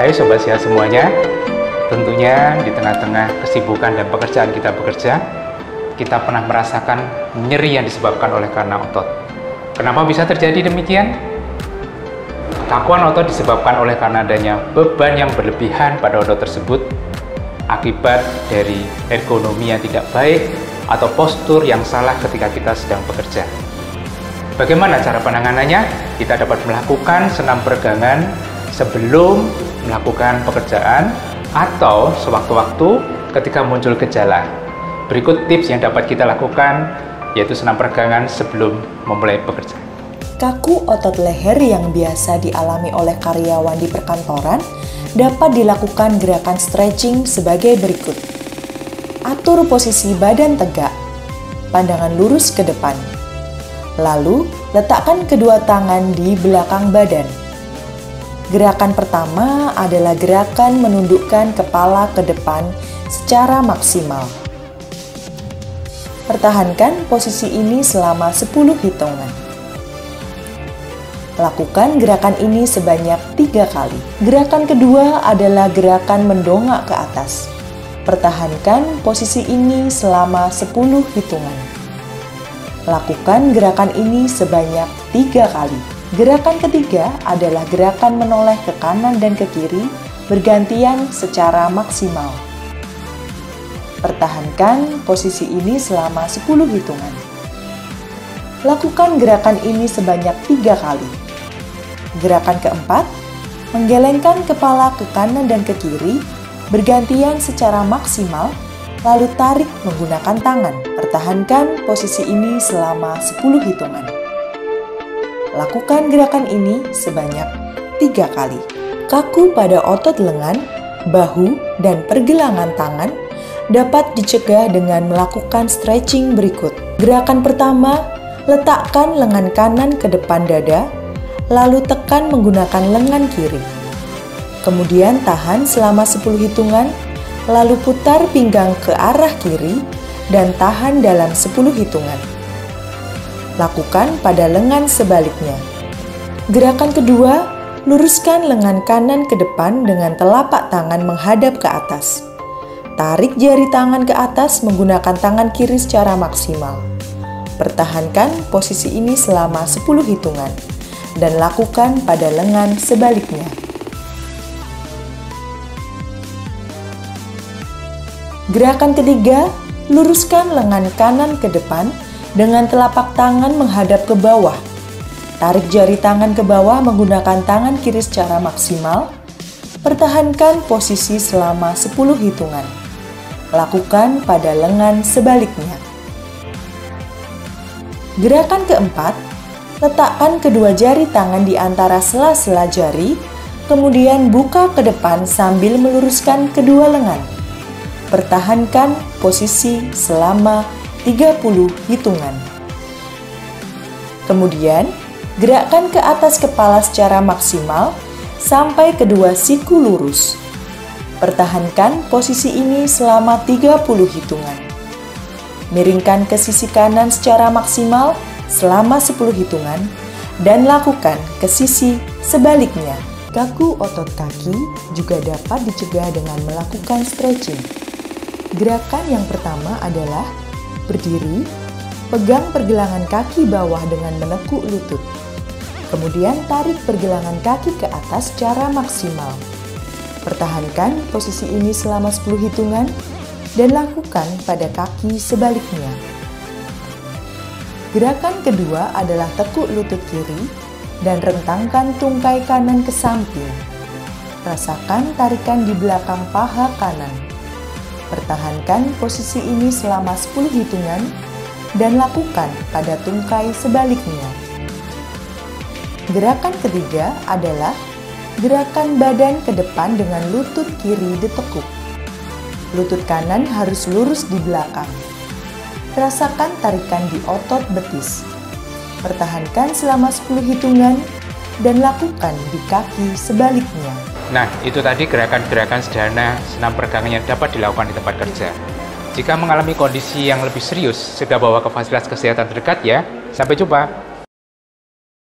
Hai Sobat Sehat semuanya. Tentunya di tengah-tengah kesibukan dan pekerjaan kita bekerja, kita pernah merasakan nyeri yang disebabkan oleh karena otot. Kenapa bisa terjadi demikian? Kakuan otot disebabkan oleh karena adanya beban yang berlebihan pada otot tersebut akibat dari ergonomi yang tidak baik atau postur yang salah ketika kita sedang bekerja. Bagaimana cara penanganannya? Kita dapat melakukan senam peregangan sebelum melakukan pekerjaan atau sewaktu-waktu ketika muncul gejala. Berikut tips yang dapat kita lakukan, yaitu senam peregangan sebelum memulai bekerja. Kaku otot leher yang biasa dialami oleh karyawan di perkantoran dapat dilakukan gerakan stretching sebagai berikut. Atur posisi badan tegak, pandangan lurus ke depan. Lalu, letakkan kedua tangan di belakang badan. Gerakan pertama adalah gerakan menundukkan kepala ke depan secara maksimal. Pertahankan posisi ini selama 10 hitungan. Lakukan gerakan ini sebanyak 3 kali. Gerakan kedua adalah gerakan mendongak ke atas. Pertahankan posisi ini selama 10 hitungan. Lakukan gerakan ini sebanyak 3 kali. Gerakan ketiga adalah gerakan menoleh ke kanan dan ke kiri bergantian secara maksimal. Pertahankan posisi ini selama 10 hitungan. Lakukan gerakan ini sebanyak 3 kali. Gerakan keempat, menggelengkan kepala ke kanan dan ke kiri bergantian secara maksimal, lalu tarik menggunakan tangan. Pertahankan posisi ini selama 10 hitungan. Lakukan gerakan ini sebanyak 3 kali. Kaku pada otot lengan, bahu, dan pergelangan tangan dapat dicegah dengan melakukan stretching berikut. Gerakan pertama, letakkan lengan kanan ke depan dada, lalu tekan menggunakan lengan kiri. Kemudian tahan selama 10 hitungan, lalu putar pinggang ke arah kiri dan tahan dalam 10 hitungan. Lakukan pada lengan sebaliknya. Gerakan kedua, luruskan lengan kanan ke depan dengan telapak tangan menghadap ke atas. Tarik jari tangan ke atas menggunakan tangan kiri secara maksimal. Pertahankan posisi ini selama 10 hitungan dan lakukan pada lengan sebaliknya. Gerakan ketiga, luruskan lengan kanan ke depan dengan telapak tangan menghadap ke bawah. Tarik jari tangan ke bawah menggunakan tangan kiri secara maksimal. Pertahankan posisi selama 10 hitungan. Lakukan pada lengan sebaliknya. Gerakan keempat, letakkan kedua jari tangan di antara sela-sela jari, kemudian buka ke depan sambil meluruskan kedua lengan. Pertahankan posisi selama 30 hitungan. Kemudian, gerakkan ke atas kepala secara maksimal sampai kedua siku lurus. Pertahankan posisi ini selama 30 hitungan. Miringkan ke sisi kanan secara maksimal selama 10 hitungan dan lakukan ke sisi sebaliknya. Kaku otot kaki juga dapat dicegah dengan melakukan stretching. Gerakan yang pertama adalah berdiri, pegang pergelangan kaki bawah dengan menekuk lutut. Kemudian tarik pergelangan kaki ke atas secara maksimal. Pertahankan posisi ini selama 10 hitungan dan lakukan pada kaki sebaliknya. Gerakan kedua adalah tekuk lutut kiri dan rentangkan tungkai kanan ke samping. Rasakan tarikan di belakang paha kanan. Pertahankan posisi ini selama 10 hitungan dan lakukan pada tungkai sebaliknya. Gerakan ketiga adalah gerakan badan ke depan dengan lutut kiri ditekuk. Lutut kanan harus lurus di belakang. Rasakan tarikan di otot betis. Pertahankan selama 10 hitungan dan lakukan di kaki sebaliknya. Nah, itu tadi gerakan-gerakan sederhana senam peregangan yang dapat dilakukan di tempat kerja. Jika mengalami kondisi yang lebih serius, segera bawa ke fasilitas kesehatan terdekat ya. Sampai jumpa.